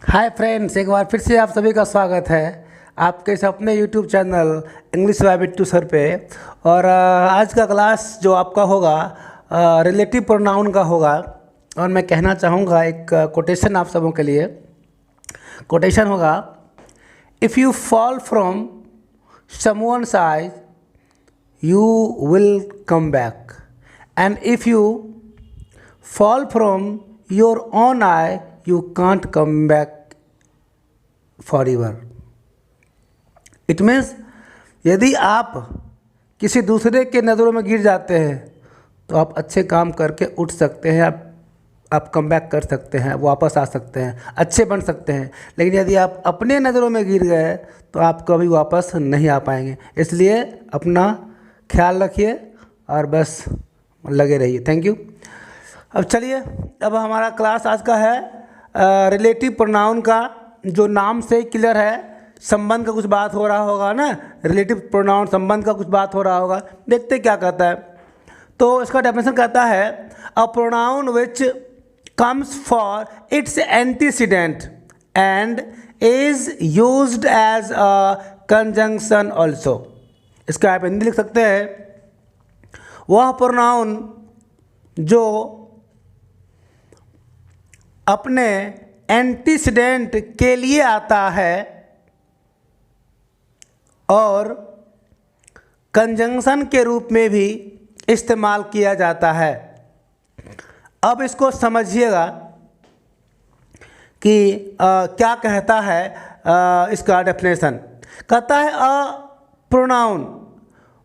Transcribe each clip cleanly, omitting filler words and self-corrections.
Hi friends, एक बार फिर से आप सभी का स्वागत है आपके इस अपने YouTube channel English by Bittu sir पे। और आज का क्लास जो आपका होगा रिलेटिव प्रोनाउन का होगा। और मैं कहना चाहूँगा एक कोटेशन आप सबों के लिए। कोटेशन होगा, if you fall from someone's eyes you will come back, and if you fall from your own I you can't come back forever। It means यदि आप किसी दूसरे के नज़रों में गिर जाते हैं तो आप अच्छे काम करके उठ सकते हैं, आप कम बैक कर सकते हैं, वापस आ सकते हैं, अच्छे बन सकते हैं। लेकिन यदि आप अपने नज़रों में गिर गए तो आप कभी वापस नहीं आ पाएंगे। इसलिए अपना ख्याल रखिए और बस लगे रहिए। Thank you. अब चलिए, अब हमारा क्लास आज का है रिलेटिव प्रोनाउन का, जो नाम से क्लियर है। संबंध का कुछ बात हो रहा होगा ना, रिलेटिव प्रोनाउन संबंध का कुछ बात हो रहा होगा। देखते क्या कहता है। तो इसका डेफिनेशन कहता है, a pronoun which comes for its antecedent and is used as a conjunction also. इसका आप हिंदी लिख सकते हैं, वह प्रोनाउन जो अपने एंटीसीडेंट के लिए आता है और कंजंक्शन के रूप में भी इस्तेमाल किया जाता है। अब इसको समझिएगा कि क्या कहता है। इसका डेफिनेशन कहता है, अ प्रोनाउन,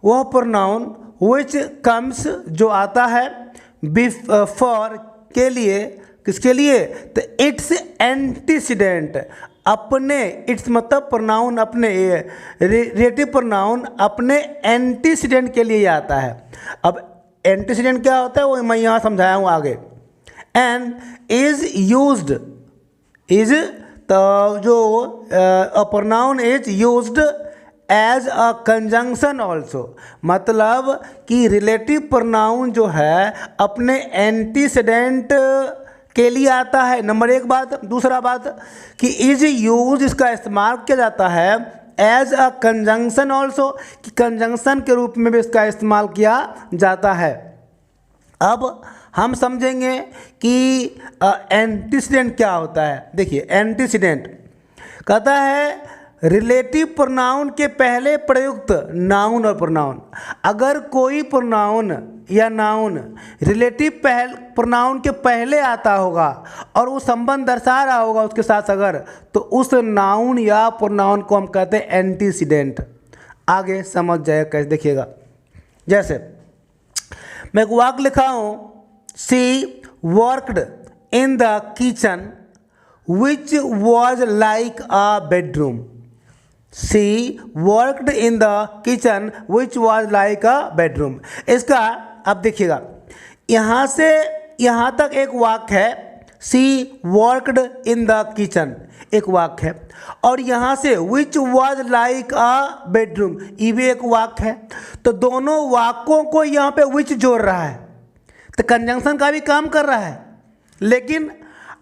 वह प्रोनाउन विच कम्स, जो आता है, फॉर, के लिए, किसके लिए, तो इट्स एंटीसीडेंट, अपने, इट्स मतलब प्रोनाउन अपने, रिलेटिव प्रोनाउन अपने एंटीसीडेंट के लिए आता है। अब एंटीसीडेंट क्या होता है वो मैं यहाँ समझाया हूँ आगे। एंड इज यूज्ड, इज, तो जो pronoun is used as a conjunction also, मतलब कि रिलेटिव प्रोनाउन जो है अपने एंटीसीडेंट के लिए आता है, नंबर एक बात। दूसरा बात कि इज यूज, इसका इस्तेमाल किया जाता है एज अ कंजंक्शन ऑल्सो, कि कंजंक्शन के रूप में भी इसका इस्तेमाल किया जाता है। अब हम समझेंगे कि एंटीसीडेंट क्या होता है। देखिए, एंटीसीडेंट कहता है रिलेटिव प्रोनाउन के पहले प्रयुक्त नाउन और प्रोनाउन। अगर कोई प्रोनाउन या नाउन रिलेटिव प्रोनाउन के पहले आता होगा और वो संबंध दर्शा रहा होगा उसके साथ अगर, तो उस नाउन या प्रोनाउन को हम कहते हैं एंटीसीडेंट। आगे समझ जाए कैसे, देखिएगा। जैसे मैं एक वाक्य लिखा हूँ, she worked in the kitchen which was like a bedroom. She worked in the kitchen which was like a bedroom। इसका अब देखिएगा, यहाँ से यहाँ तक एक वाक्य है, She worked in the kitchen एक वाक्य है, और यहाँ से which was like a bedroom ये भी एक वाक्य है। तो दोनों वाक्यों को यहाँ पे which जोड़ रहा है, तो कंजंक्शन का भी काम कर रहा है। लेकिन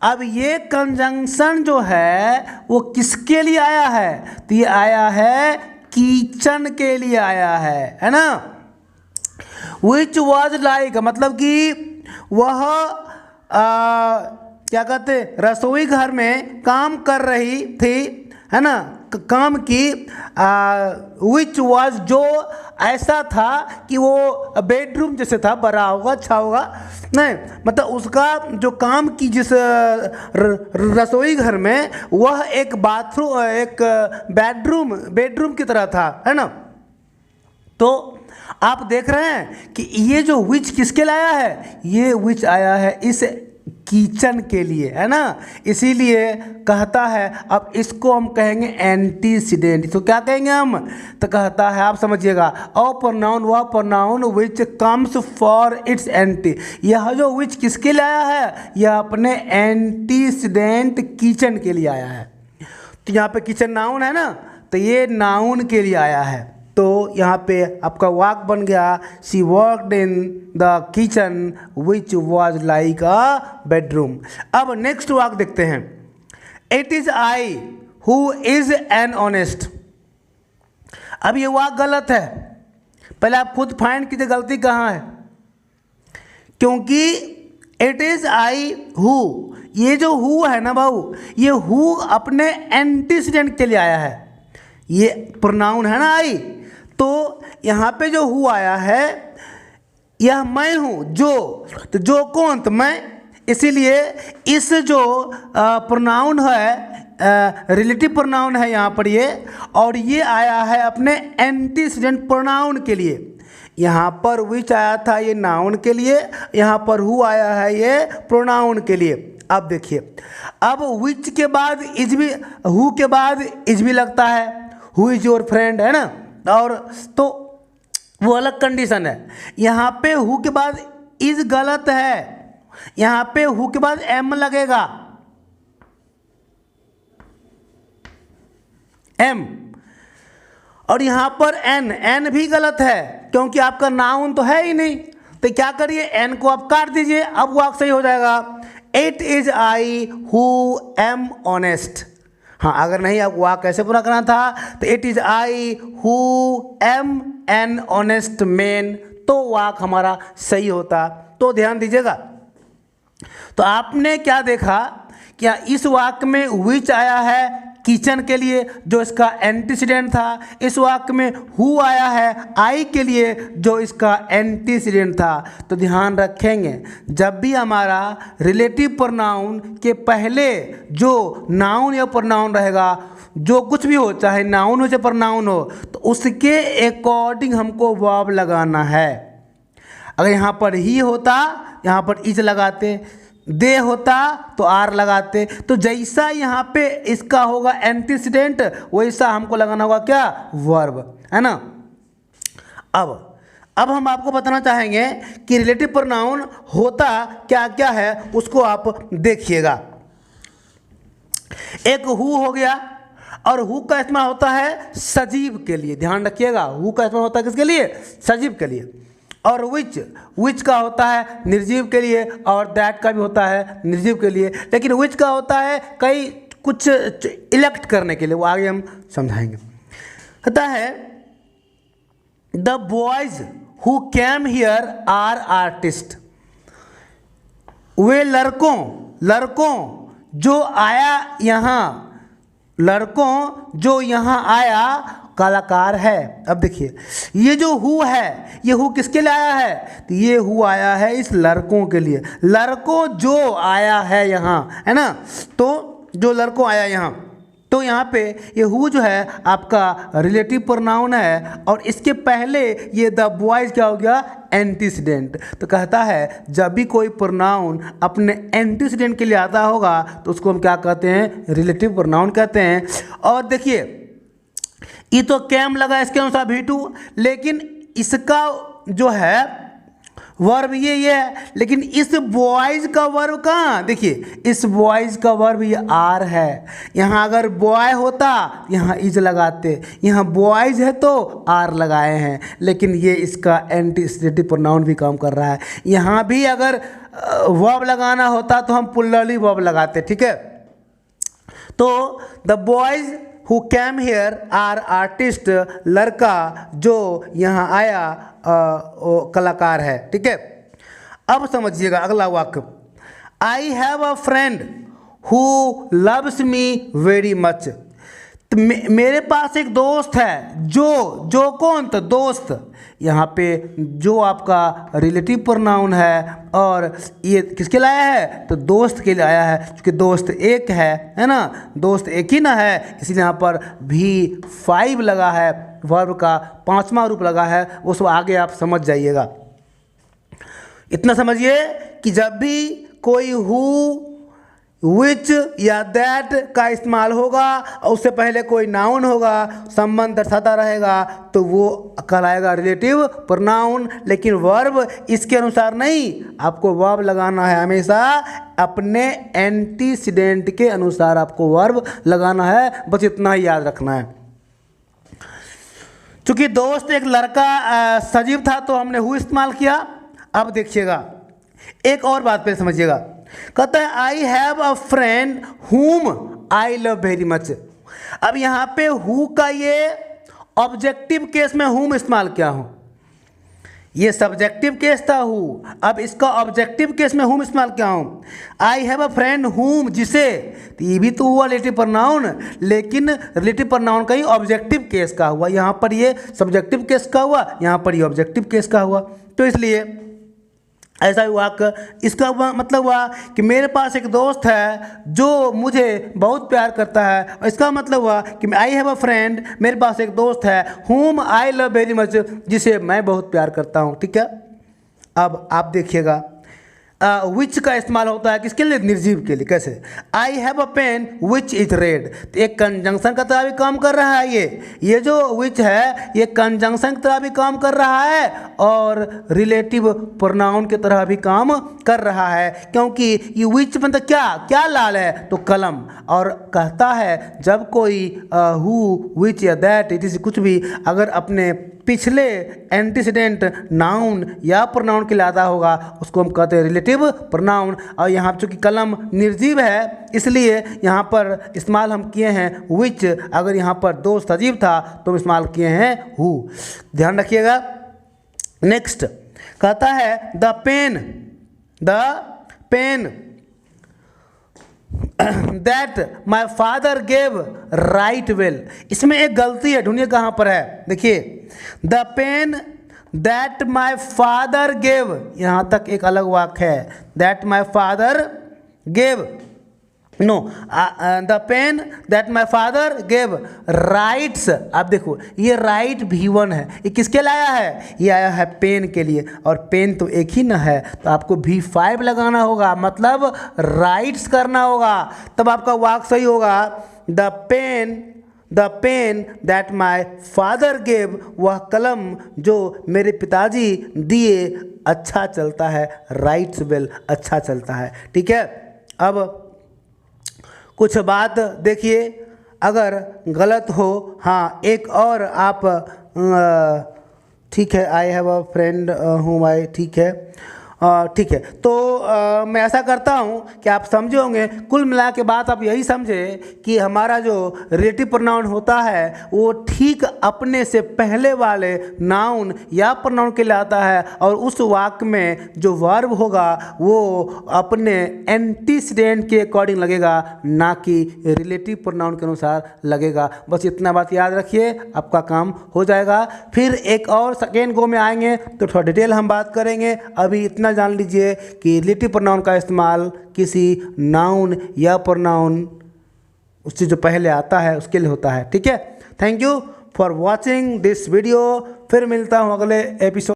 अब ये कंजंक्शन जो है वो किसके लिए आया है, तो ये आया है किचन के लिए आया है ना। विच वॉज लाइक मतलब कि वह क्या कहते, रसोई घर में काम कर रही थी, है ना, काम की। विच वॉज जो ऐसा था कि वो बेडरूम जैसे था, बड़ा होगा, अच्छा होगा, नहीं, मतलब उसका जो काम की जिस रसोई घर में, वह एक बाथरूम, एक बेडरूम की तरह था, है ना। तो आप देख रहे हैं कि ये जो विच किसके लिए आया है, ये विच आया है इस किचन के लिए, है ना। इसीलिए कहता है, अब इसको हम कहेंगे एंटीसीडेंट। इसको क्या कहेंगे हम, तो कहता है, आप समझिएगा, अ प्रोनाउन, वह pronoun which comes for it's anti. यह जो विच किसके लिए आया है, यह अपने एंटीसीडेंट किचन के लिए आया है। तो यहाँ पे किचन नाउन है ना, तो ये नाउन के लिए आया है। तो यहाँ पे आपका वाक्य बन गया, she worked in the kitchen which was like a bedroom. अब नेक्स्ट वाक्य देखते हैं, it is I who is an honest. अब ये वाक्य गलत है, पहले आप खुद फाइंड कीजिए गलती कहाँ है, क्योंकि इट इज आई हु, ये जो हु है ना भाऊ, ये हु अपने एंटीसीडेंट के लिए आया है, ये प्रोनाउन है ना आई, तो यहाँ पे जो हु आया है यह मैं हूँ, तो जो कौन, तो मैं, इसीलिए इस जो प्रोनाउन है रिलेटिव प्रोनाउन है यहाँ पर ये, और ये आया है अपने एंटीसीडेंट प्रोनाउन के लिए। यहाँ पर विच आया था ये नाउन के लिए, यहाँ पर हु आया है ये प्रोनाउन के लिए। अब देखिए, अब विच के बाद इज भी, हु के बाद इज भी लगता है, हु इज योर फ्रेंड, है ना, और तो वो अलग कंडीशन है। यहाँ पे हु के बाद इज गलत है, यहाँ पे हु के बाद एम लगेगा, एम, और यहाँ पर एन भी गलत है, क्योंकि आपका नाउन तो है ही नहीं। तो क्या करिए, एन को आप काट दीजिए, अब वाक्य सही हो जाएगा। It is I who am honest. हाँ, अगर नहीं आप वाक्य कैसे पूरा करना था, तो it is I who am an honest man, तो वाक्य हमारा सही होता। तो ध्यान दीजिएगा, तो आपने क्या देखा, क्या इस वाक्य में विच आया है किचन के लिए जो इसका एंटीसीडेंट था, इस वाक्य में हु आया है आई के लिए जो इसका एंटीसीडेंट था। तो ध्यान रखेंगे, जब भी हमारा रिलेटिव प्रोनाउन के पहले जो नाउन या प्रोनाउन रहेगा, जो कुछ भी हो, चाहे नाउन हो चाहे प्रोनाउन हो, तो उसके अकॉर्डिंग हमको वर्ब लगाना है। अगर यहाँ पर ही होता, यहाँ पर इज लगाते, दे होता तो आर लगाते, तो जैसा यहाँ पे इसका होगा एंटीसीडेंट, वैसा हमको लगाना होगा क्या, वर्ब, है ना। अब हम आपको बताना चाहेंगे कि रिलेटिव प्रोनाउन होता क्या क्या है, उसको आप देखिएगा। एक हु हो गया, और हु का इस्तेमाल होता है सजीव के लिए, ध्यान रखिएगा, हु का इस्तेमाल होता है किसके लिए, सजीव के लिए। और विच का होता है निर्जीव के लिए, और दैट का भी होता है निर्जीव के लिए, लेकिन विच का होता है कई कुछ इलेक्ट करने के लिए, वो आगे हम समझाएंगे। होता है the boys who came here are artist, वे लड़कों जो आया यहाँ, लड़कों जो यहाँ आया कलाकार है। अब देखिए, ये जो हु है, ये हु किसके लिए आया है, तो ये हु आया है इस लड़कों के लिए, लड़कों जो आया है यहाँ, है ना, तो जो लड़कों आया यहाँ, तो यहाँ पे ये हु जो है आपका रिलेटिव प्रोनाउन है, और इसके पहले ये द बॉयज क्या हो गया, एंटीसीडेंट। तो कहता है जब भी कोई प्रोनाउन अपने एंटीसीडेंट के लिए आता होगा तो उसको हम क्या कहते हैं, रिलेटिव प्रोनाउन कहते हैं। और देखिए, ये तो कैम लगा इसके अनुसार V2, लेकिन इसका जो है वर्ब ये है, लेकिन इस बॉयज का वर्ब कहाँ, देखिए इस बॉयज का वर्ब ये आर है। यहाँ अगर बॉय होता यहाँ इज लगाते, यहाँ बॉयज है तो आर लगाए हैं, लेकिन ये इसका एंटीसीडेंटिव प्रोनाउन भी काम कर रहा है। यहाँ भी अगर वर्ब लगाना होता तो हम प्लूरली वर्ब लगाते, ठीक है। तो the boys who came here are artist, लड़का जो यहाँ आया वो कलाकार है, ठीक है। अब समझिएगा अगला वाक्य, आई have a friend who loves me very much. तो मेरे पास एक दोस्त है, जो कौन, तो दोस्त। यहाँ पे जो आपका रिलेटिव प्रोनाउन है, और ये किसके लिए आया है, तो दोस्त के लिए आया है, क्योंकि दोस्त एक है ना, दोस्त एक ही ना है, इसलिए यहाँ पर V5 लगा है, वर्ब का 5वां रूप लगा है, वो सब आगे आप समझ जाइएगा। इतना समझिए कि जब भी कोई हु, विच या दैट का इस्तेमाल होगा और उससे पहले कोई नाउन होगा, संबंध दर्शाता रहेगा, तो वो कहलाएगा रिलेटिव प्रोनाउन। लेकिन वर्ब इसके अनुसार नहीं, आपको वर्ब लगाना है हमेशा अपने एंटीसीडेंट के अनुसार, आपको वर्ब लगाना है, बस इतना ही याद रखना है। चूँकि दोस्त एक लड़का सजीव था तो हमने हु इस्तेमाल किया। अब देखिएगा, एक और बात पे समझिएगा, कहता है आई हैव अ फ्रेंड हुम आई लव वेरी मच। अब यहाँ पे हु का ये ऑब्जेक्टिव केस में हुम इस्तेमाल किया हूँ, ये सब्जेक्टिव केस था हु, अब इसका ऑब्जेक्टिव केस में हुम इस्तेमाल किया हूँ। आई हैव अ फ्रेंड हुम, जिसे, तो ये भी तो हुआ रिलेटिव प्रोनाउन, लेकिन रिलेटिव प्रोनाउन का ही ऑब्जेक्टिव केस का हुआ, यहाँ पर ये सब्जेक्टिव केस का हुआ, यहाँ पर ये ऑब्जेक्टिव केस का हुआ। तो इसलिए ऐसा हुआ इसका मतलब हुआ कि मेरे पास एक दोस्त है जो मुझे बहुत प्यार करता है, और इसका मतलब हुआ कि आई हैव अ फ्रेंड, मेरे पास एक दोस्त है, whom I love very much, जिसे मैं बहुत प्यार करता हूँ। ठीक है, अब आप देखिएगा विच का इस्तेमाल होता है किसके लिए, निर्जीव के लिए। कैसे, I have a pen which is red, तो एक कंजंक्शन का तरह भी काम कर रहा है, ये जो विच है ये कंजंक्शन की तरह भी काम कर रहा है और रिलेटिव प्रोनाउन की तरह भी काम कर रहा है, क्योंकि ये विच मतलब क्या लाल है, तो कलम। और कहता है जब कोई हु विच या दैट इट इज कुछ भी अगर अपने पिछले एंटीसीडेंट नाउन या प्रोनाउन के लाता होगा उसको हम कहते हैं रिलेटिव प्रोनाउन। और यहाँ चूँकि कलम निर्जीव है इसलिए यहाँ पर इस्तेमाल हम किए हैं विच, अगर यहाँ पर दो सजीव था तो हम इस्तेमाल किए हैं हु, ध्यान रखिएगा। नेक्स्ट कहता है the pen that my father gave right well, इसमें एक गलती है, ढूंढिए कहाँ पर है। देखिए, the pen that my father gave, यहाँ तक एक अलग वाक्य है, that my father gave, no, the pen that my father gave rights. अब देखो ये राइट V1 है, ये किसके लाया है, ये आया है पेन के लिए, और पेन तो एक ही ना है तो आपको V5 लगाना होगा, मतलब राइट्स करना होगा, तब आपका वाक्य सही होगा। The pen that my father gave, वह कलम जो मेरे पिताजी दिए अच्छा चलता है, राइट्स वेल, अच्छा चलता है। ठीक है, अब कुछ बात देखिए अगर गलत हो, हाँ एक और आप ठीक है, आई हैव अ फ्रेंड हूँ आई, ठीक है, ठीक है। तो मैं ऐसा करता हूँ कि आप समझे होंगे, कुल मिला के बात आप यही समझे कि हमारा जो रिलेटिव प्रोनाउन होता है वो ठीक अपने से पहले वाले नाउन या प्रोनाउन के लिए आता है, और उस वाक्य में जो वर्ब होगा वो अपने एंटीसीडेंट के अकॉर्डिंग लगेगा, ना कि रिलेटिव प्रोनाउन के अनुसार लगेगा। बस इतना बात याद रखिए, आपका काम हो जाएगा। फिर एक और सेकेंड गो में आएंगे तो थोड़ा डिटेल हम बात करेंगे, अभी इतना जान लीजिए कि रिलेटिव प्रोनाउन का इस्तेमाल किसी नाउन या प्रोनाउन उससे जो पहले आता है उसके लिए होता है। ठीक है, thank you for watching this video, फिर मिलता हूँ अगले एपिसोड।